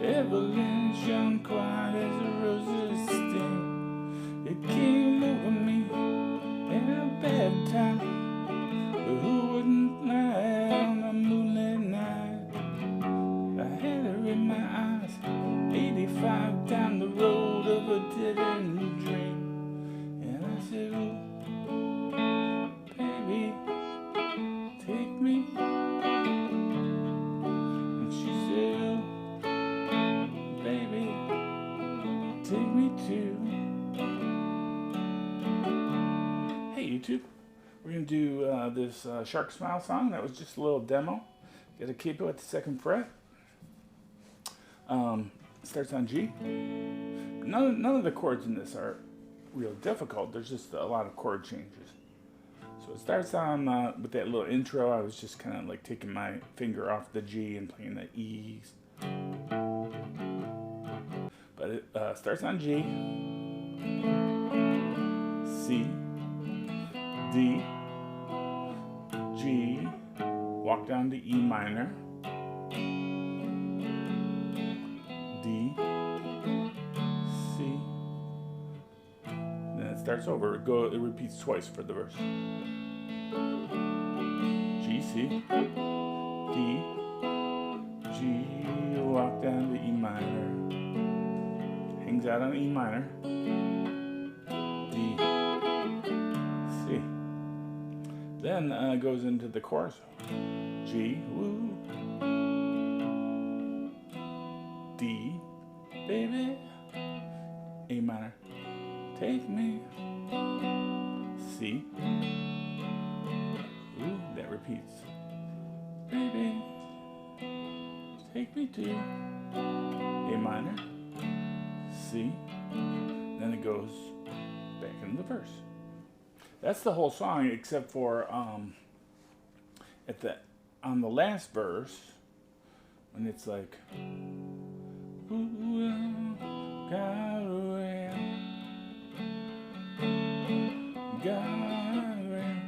Evelyn shone quiet as a rose's sting. It came over me in a bad time. But who wouldn't lie on a moonlit night? I had her in my eyes, 85 down the road of a dead-end dream. And I said, oh, baby, take me. And she said, oh, baby, take me too. Hey YouTube, we're going to do this Shark Smile song. That was just a little demo. Got to keep it at the 2nd fret. Starts on G. None of the chords in this are real difficult. There's just a lot of chord changes. So it starts on with that little intro. I was just kind of like taking my finger off the G and playing the E's. But it starts on G, C, D, G, walk down to E minor, D, C, then it starts over. It repeats twice for the verse. G, C, D, G, walk down to E minor, hangs out on E minor, D, C. Then goes into the chorus. G, woo, D, baby, A minor, take me, C, ooh, that repeats, baby, take me to A minor, C, then it goes back into the verse. That's the whole song, except for on the last verse, when it's like, ooh, got away, got away,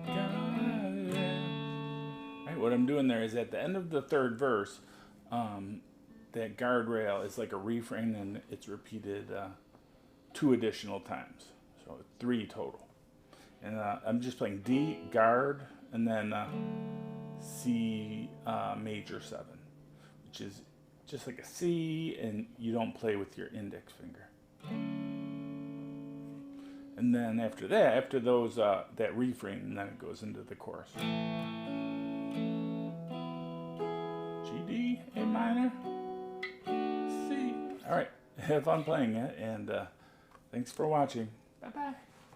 got away. Right, what I'm doing there is at the end of the 3rd verse, that guardrail is like a refrain, and it's repeated 2 additional times, so 3 total. And I'm just playing D, guard, and then C major 7, which is just like a C, and you don't play with your index finger. And then after that, after those that refrain, and then it goes into the chorus. G, D, A minor, C. All right, have fun playing it, and thanks for watching. Bye-bye.